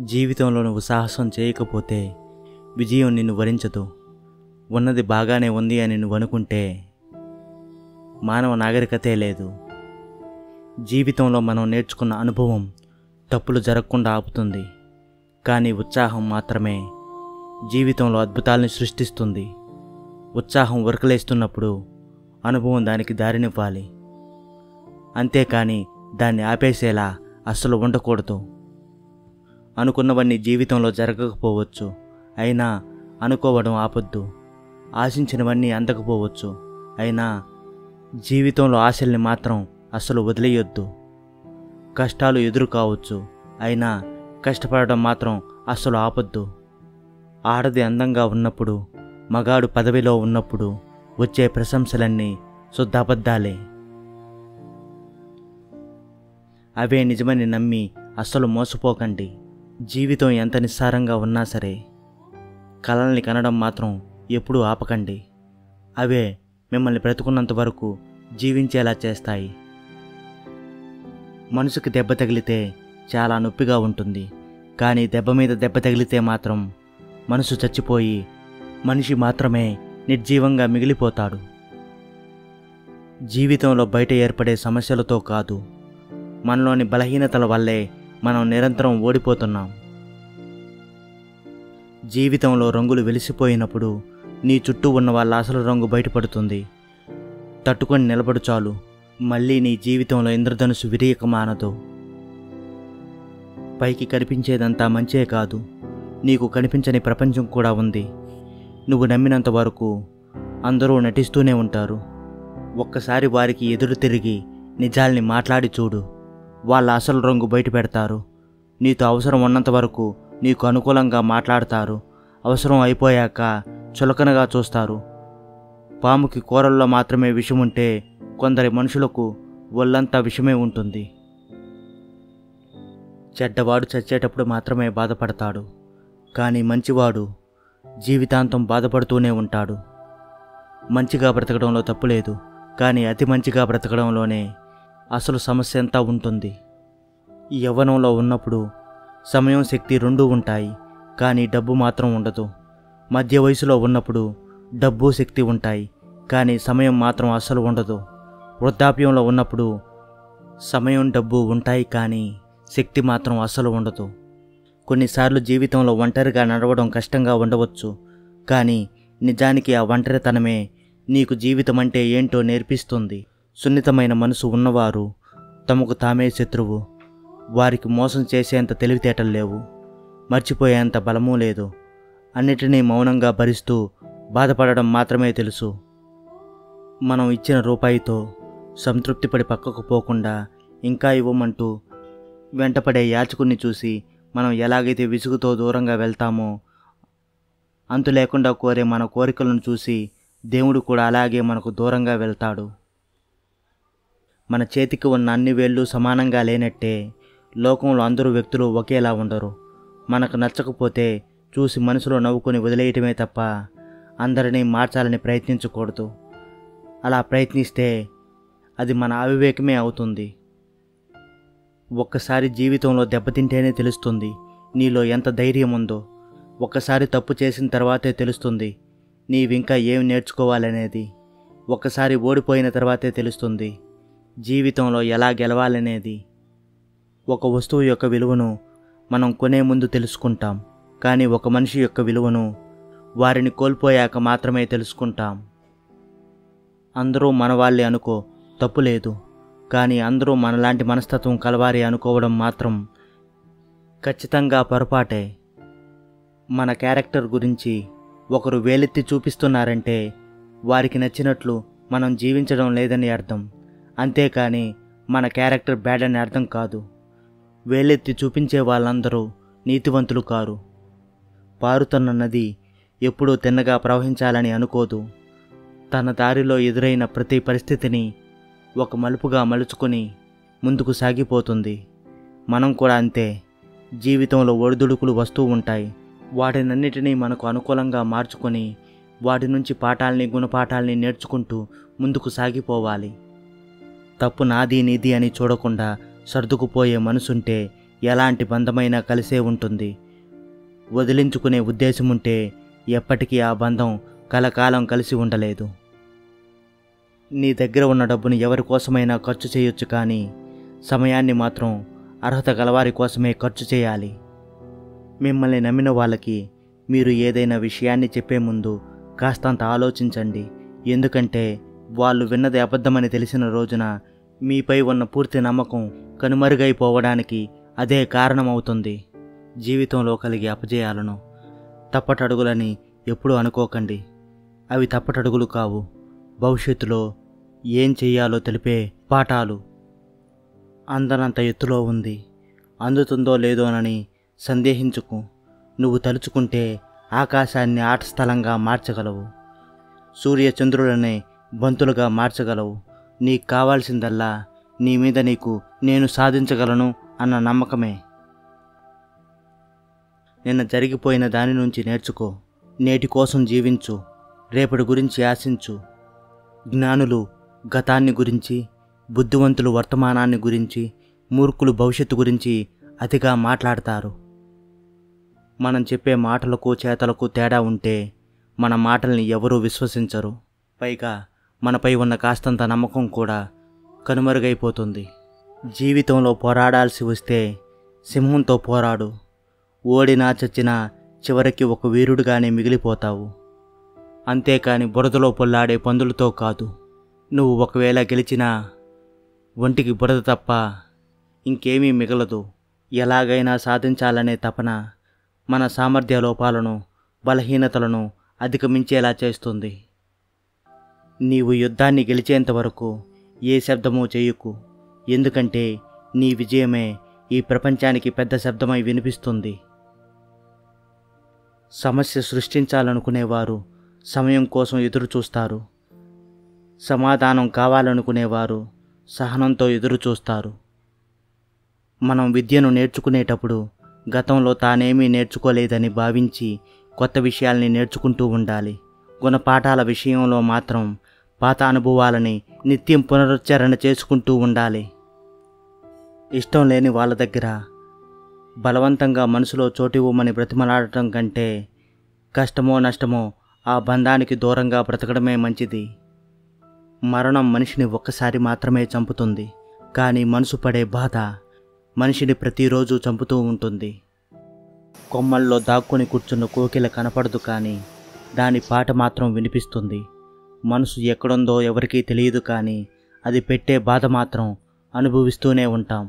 జీవితంలో నువ్వు సాహసం చేయకపోతే విజయం నిన్ను వరించదు. ఉన్నది బాగానే ఉంది అని నువ్వు అనుకుంటే మానవ నాగరికతే లేదు. జీవితంలో మనం నేర్చుకున్న అనుభవం తప్పులు జరగకుండా ఆపుతుంది, కానీ ఉత్సాహం మాత్రమే జీవితంలో అద్భుతాలను సృష్టిస్తుంది. ఉత్సాహం ఉరకలేస్తున్నప్పుడు అనుభవం దానికి దారినివ్వాలి, అంతేకాని దాన్ని ఆపేసేలా అస్సలు ఉండకూడదు. అనుకున్నవన్నీ జీవితంలో జరగకపోవచ్చు, అయినా అనుకోవడం ఆపొద్దు. ఆశించినవన్నీ అందకపోవచ్చు, అయినా జీవితంలో ఆశల్ని మాత్రం అస్సలు వదిలేయొద్దు. కష్టాలు ఎదురు కావచ్చు, అయినా కష్టపడడం మాత్రం అస్సలు ఆపొద్దు. ఆడది అందంగా ఉన్నప్పుడు, మగాడు పదవిలో ఉన్నప్పుడు వచ్చే ప్రశంసలన్నీ శుద్ధ అబద్ధాలే. అవే నిజమని నమ్మి అస్సలు మోసపోకండి. జీవితం ఎంత నిస్సారంగా ఉన్నా సరే కలల్ని కనడం మాత్రం ఎప్పుడూ ఆపకండి. అవే మిమ్మల్ని బ్రతుకున్నంత వరకు జీవించేలా చేస్తాయి. మనసుకి దెబ్బ తగిలితే చాలా నొప్పిగా ఉంటుంది, కానీ దెబ్బ మీద దెబ్బ తగిలితే మాత్రం మనసు చచ్చిపోయి మనిషి మాత్రమే నిర్జీవంగా మిగిలిపోతాడు. జీవితంలో బయట ఏర్పడే సమస్యలతో కాదు, మనలోని బలహీనతల వల్లే మనం నిరంతరం ఓడిపోతున్నాం. జీవితంలో రంగులు వెలిసిపోయినప్పుడు నీ చుట్టూ ఉన్న వాళ్ళ అసలు రంగు బయటపడుతుంది. తట్టుకొని నిలబడు చాలు, మళ్ళీ నీ జీవితంలో ఇంద్రధనుసు విరియక మానదు. పైకి కనిపించేదంతా మంచే కాదు, నీకు కనిపించని ప్రపంచం కూడా ఉంది. నువ్వు నమ్మినంత వరకు అందరూ నటిస్తూనే ఉంటారు. ఒక్కసారి వారికి ఎదురు తిరిగి నిజాల్ని మాట్లాడి చూడు, వాళ్ళ అసలు రంగు బయట పెడతారు. నీతో అవసరం ఉన్నంత వరకు నీకు అనుకూలంగా మాట్లాడతారు, అవసరం అయిపోయాక చులకనగా చూస్తారు. పాముకి కూరల్లో మాత్రమే విషం ఉంటే కొందరి మనుషులకు ఒళ్ళంతా విషమే ఉంటుంది. చెడ్డవాడు చచ్చేటప్పుడు మాత్రమే బాధపడతాడు, కానీ మంచివాడు జీవితాంతం బాధపడుతూనే ఉంటాడు. మంచిగా బ్రతకడంలో తప్పులేదు, కానీ అతి మంచిగా బ్రతకడంలోనే అసలు సమస్య అంతా ఉంటుంది. ఈ యవ్వనంలో ఉన్నప్పుడు సమయం, శక్తి రెండూ ఉంటాయి, కానీ డబ్బు మాత్రం ఉండదు. మధ్య వయసులో ఉన్నప్పుడు డబ్బు, శక్తి ఉంటాయి, కానీ సమయం మాత్రం అస్సలు ఉండదు. వృద్ధాప్యంలో ఉన్నప్పుడు సమయం, డబ్బు ఉంటాయి, కానీ శక్తి మాత్రం అస్సలు ఉండదు. కొన్నిసార్లు జీవితంలో ఒంటరిగా నడవడం కష్టంగా ఉండవచ్చు, కానీ నిజానికి ఆ ఒంటరితనమే నీకు జీవితం అంటే ఏంటో నేర్పిస్తుంది. సున్నితమైన మనసు ఉన్నవారు తమకు తామే శత్రువు. వారికి మోసం చేసేంత తెలివితేటలు లేవు, మర్చిపోయేంత బలమూ లేదు. అన్నిటినీ మౌనంగా భరిస్తూ బాధపడడం మాత్రమే తెలుసు. మనం ఇచ్చిన రూపాయితో సంతృప్తిపడి పక్కకు పోకుండా ఇంకా ఇవ్వమంటూ వెంటపడే యాచకుని చూసి మనం ఎలాగైతే విసుగుతో దూరంగా వెళ్తామో, అంతు లేకుండా కోరే మన కోరికలను చూసి దేవుడు కూడా అలాగే మనకు దూరంగా వెళ్తాడు. మన చేతికి ఉన్న అన్ని వేళ్ళు సమానంగా లేనట్టే లోకంలో అందరూ వ్యక్తులు ఒకేలా ఉండరు. మనకు నచ్చకపోతే చూసి మనసులో నవ్వుకొని వదిలేయటమే తప్ప అందరినీ మార్చాలని ప్రయత్నించకూడదు. అలా ప్రయత్నిస్తే అది మన అవివేకమే అవుతుంది. ఒక్కసారి జీవితంలో దెబ్బతింటేనే తెలుస్తుంది నీలో ఎంత ధైర్యం ఉందో. ఒక్కసారి తప్పు చేసిన తర్వాతే తెలుస్తుంది నీవింకా ఏమి నేర్చుకోవాలనేది. ఒక్కసారి ఓడిపోయిన తర్వాతే తెలుస్తుంది జీవితంలో ఎలా గెలవాలనేది. ఒక వస్తువు యొక్క విలువను మనం కొనే ముందు తెలుసుకుంటాం, కానీ ఒక మనిషి యొక్క విలువను వారిని కోల్పోయాక మాత్రమే తెలుసుకుంటాం. అందరూ మన వాళ్ళే అనుకో, తప్పులేదు, కానీ అందరూ మనలాంటి మనస్తత్వం కలవారి అనుకోవడం మాత్రం ఖచ్చితంగా పొరపాటే. మన క్యారెక్టర్ గురించి ఒకరు వేలెత్తి చూపిస్తున్నారంటే వారికి నచ్చినట్లు మనం జీవించడం లేదని అర్థం, అంతేకాని మన క్యారెక్టర్ బ్యాడ్ అని అర్థం కాదు. వేలెత్తి చూపించే వాళ్ళందరూ నీతివంతులు కారు. పారుతున్న నది ఎప్పుడూ తిన్నగా ప్రవహించాలని అనుకోదు. తన దారిలో ఎదురైన ప్రతి పరిస్థితిని ఒక మలుపుగా మలుచుకొని ముందుకు సాగిపోతుంది. మనం కూడా అంతే. జీవితంలో ఒడిదుడుకులు వస్తూ ఉంటాయి. వాటినన్నిటినీ మనకు అనుకూలంగా మార్చుకొని వాటి నుంచి పాఠాల్ని, గుణపాఠాల్ని నేర్చుకుంటూ ముందుకు సాగిపోవాలి. తప్పు నాది నీది అని చూడకుండా సర్దుకుపోయే మనసుంటే ఎలాంటి బంధమైనా కలిసే ఉంటుంది. వదిలించుకునే ఉద్దేశం ఉంటే ఎప్పటికీ ఆ బంధం కలకాలం కలిసి ఉండలేదు. నీ దగ్గర ఉన్న డబ్బును ఎవరి కోసమైనా ఖర్చు చేయొచ్చు, కానీ సమయాన్ని మాత్రం అర్హత గలవారి కోసమే ఖర్చు చేయాలి. మిమ్మల్ని నమ్మిన వాళ్ళకి మీరు ఏదైనా విషయాన్ని చెప్పే ముందు కాస్తంత ఆలోచించండి. ఎందుకంటే వాళ్ళు విన్నది అబద్ధమని తెలిసిన రోజున మీపై ఉన్న పూర్తి నమ్మకం కనుమరుగైపోవడానికి అదే కారణమవుతుంది. జీవితంలో కలిగే అపజయాలను తప్పటడుగులని ఎప్పుడూ అనుకోకండి. అవి తప్పటడుగులు కావు, భవిష్యత్తులో ఏం చెయ్యాలో తెలిపే పాఠాలు. అందనంత ఎత్తులో ఉంది, అందుతుందో లేదోనని సందేహించుకు. నువ్వు తలుచుకుంటే ఆకాశాన్ని ఆట స్థలంగా మార్చగలవు, సూర్యచంద్రులనే బంతులుగా మార్చగలవు. నీకు కావాల్సిందల్లా నీ మీద నీకు నేను సాధించగలను అన్న నమ్మకమే. నిన్న జరిగిపోయిన దాని నుంచి నేర్చుకో, నేటి కోసం జీవించు, రేపటి గురించి ఆశించు. జ్ఞానులు గతాన్ని గురించి, బుద్ధివంతులు వర్తమానాన్ని గురించి, మూర్ఖులు భవిష్యత్తు గురించి అతిగా మాట్లాడతారు. మనం చెప్పే మాటలకు చేతలకు తేడా ఉంటే మన మాటల్ని ఎవరూ విశ్వసించరు. పైగా మనపై ఉన్న కాస్తంత నమ్మకం కూడా కనుమరుగైపోతుంది. జీవితంలో పోరాడాల్సి వస్తే సింహంతో పోరాడు. ఓడినా చచ్చినా చివరికి ఒక వీరుడిగానే మిగిలిపోతావు. అంతేకాని బురదలో పొల్లాడే పందులతో కాదు. నువ్వు ఒకవేళ గెలిచినా ఒంటికి బురద తప్ప ఇంకేమీ మిగలదు. ఎలాగైనా సాధించాలనే తపన మన సామర్థ్య లోపాలను, బలహీనతలను అధిగమించేలా చేస్తుంది. నీవు యుద్ధాన్ని గెలిచేంత వరకు ఏ శబ్దమూ చేయకు. ఎందుకంటే నీ విజయమే ఈ ప్రపంచానికి పెద్ద శబ్దమై వినిపిస్తుంది. సమస్య సృష్టించాలనుకునేవారు సమయం కోసం ఎదురు చూస్తారు. సమాధానం కావాలనుకునేవారు సహనంతో ఎదురు చూస్తారు. మనం విద్యను నేర్చుకునేటప్పుడు గతంలో తానేమీ నేర్చుకోలేదని భావించి కొత్త విషయాల్ని నేర్చుకుంటూ ఉండాలి. గుణపాఠాల విషయంలో మాత్రం పాత అనుభవాలని నిత్యం పునరుచ్చారణ చేసుకుంటూ ఉండాలి. ఇష్టం లేని వాళ్ళ దగ్గర బలవంతంగా మనసులో చోటివ్వమని బ్రతిమలాడటం కంటే కష్టమో నష్టమో ఆ బంధానికి దూరంగా బ్రతకడమే మంచిది. మరణం మనిషిని ఒక్కసారి మాత్రమే చంపుతుంది, కానీ మనసు పడే బాధ మనిషిని ప్రతిరోజు చంపుతూ ఉంటుంది. కొమ్మల్లో దాక్కుని కూర్చున్న కోకిల కనపడదు, కానీ దాని పాట మాత్రం వినిపిస్తుంది. మనసు ఎక్కడుందో ఎవరికీ తెలియదు, కానీ అది పెట్టే బాధ మాత్రం అనుభవిస్తూనే ఉంటాం.